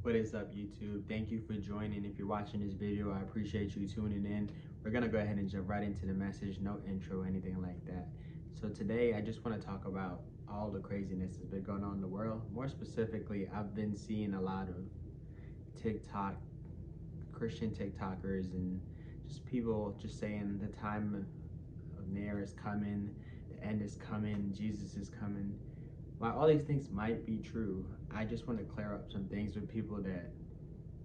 What is up, YouTube? Thank you for joining. If you're watching this video, I appreciate you tuning in. We're gonna go ahead and jump right into the message. No intro, anything like that. So today I just want to talk about all the craziness that's been going on in the world. More specifically, I've been seeing a lot of TikTok, Christian TikTokers, and just people just saying the time of near is coming, the end is coming, Jesus is coming. While all these things might be true, I just want to clear up some things with people that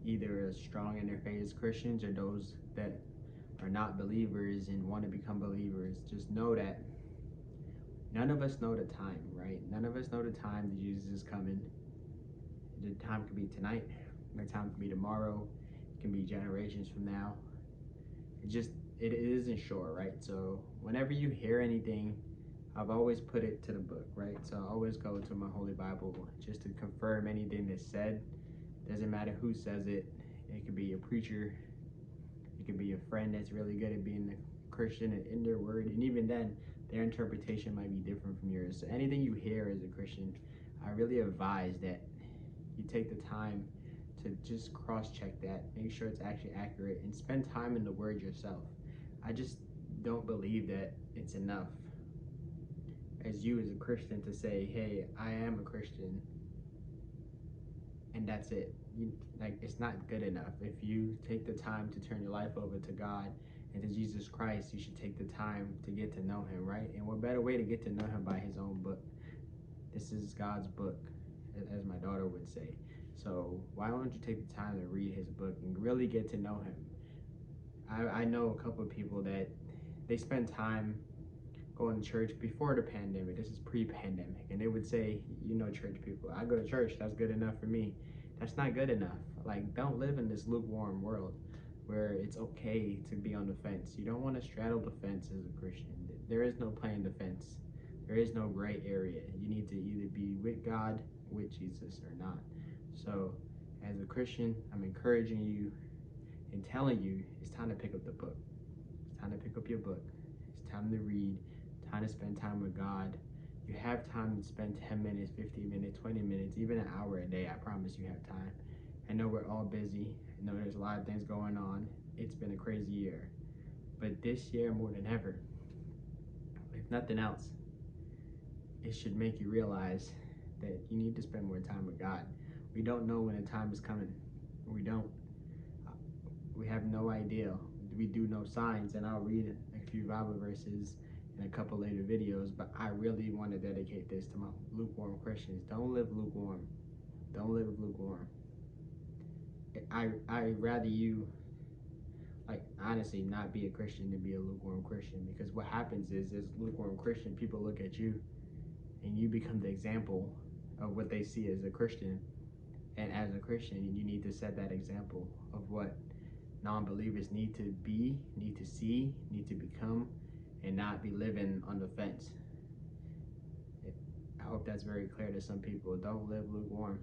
either are strong in their faith as Christians or those that are not believers and want to become believers. Just know that none of us know the time, right? None of us know the time that Jesus is coming. The time could be tonight, the time could be tomorrow, it can be generations from now. It isn't sure, right? So whenever you hear anything, I've always put it to the book, right? So I always go to my Holy Bible just to confirm anything that's said. Doesn't matter who says it. It could be a preacher. It could be a friend that's really good at being a Christian and in their word. And even then, their interpretation might be different from yours. So anything you hear as a Christian, I really advise that you take the time to just cross-check that, make sure it's actually accurate, and spend time in the word yourself. I just don't believe that it's enough as you as a Christian to say, hey, I am a Christian, and that's it. It's not good enough. If you take the time to turn your life over to God and to Jesus Christ, you should take the time to get to know him, right? And what better way to get to know him by his own book? This is God's book, as my daughter would say. So why don't you take the time to read his book and really get to know him? I know a couple of people that they spend time going to church before the pandemic. This is pre-pandemic, and they would say, you know, church people, I go to church, that's good enough for me. That's not good enough. Like, don't live in this lukewarm world where it's okay to be on the fence. You don't want to straddle the fence as a Christian. There is no playing the fence. There is no gray area. You need to either be with God, with Jesus, or not. So as a Christian, I'm encouraging you and telling you it's time to pick up the book. It's time to pick up your book. It's time to read. Time to spend time with God. You have time to spend 10 minutes, 15 minutes, 20 minutes, even an hour a day. I promise you have time. I know we're all busy. I know there's a lot of things going on. It's been a crazy year. But this year, more than ever, if nothing else, it should make you realize that you need to spend more time with God. We don't know when the time is coming. We don't. We have no idea. We do know signs, and I'll read a few Bible verses in a couple later videos, but I really want to dedicate this to my lukewarm Christians. Don't live lukewarm. Don't live lukewarm. I rather you, like, honestly, not be a Christian than be a lukewarm Christian, because what happens is, as a lukewarm Christian, people look at you and you become the example of what they see as a Christian. And as a Christian, you need to set that example of what non-believers need to be, need to see, need to become, and not be living on the fence. I hope that's very clear to some people. Don't live lukewarm.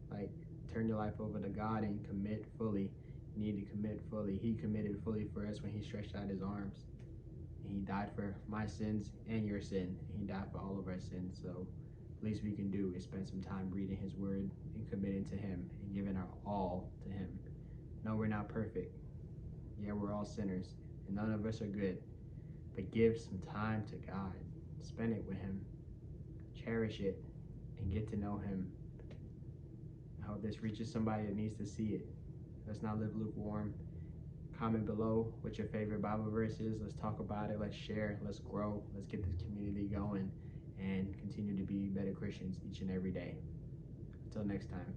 Like, turn your life over to God and commit fully. You need to commit fully. He committed fully for us when he stretched out his arms. And he died for my sins and your sin. He died for all of our sins. So the least we can do is spend some time reading his word and committing to him and giving our all to him. No, we're not perfect. Yeah, we're all sinners, and none of us are good. But give some time to God. Spend it with him. Cherish it and get to know him. I hope this reaches somebody that needs to see it. Let's not live lukewarm. Comment below what your favorite Bible verse is. Let's talk about it. Let's share. Let's grow. Let's get this community going and continue to be better Christians each and every day. Until next time.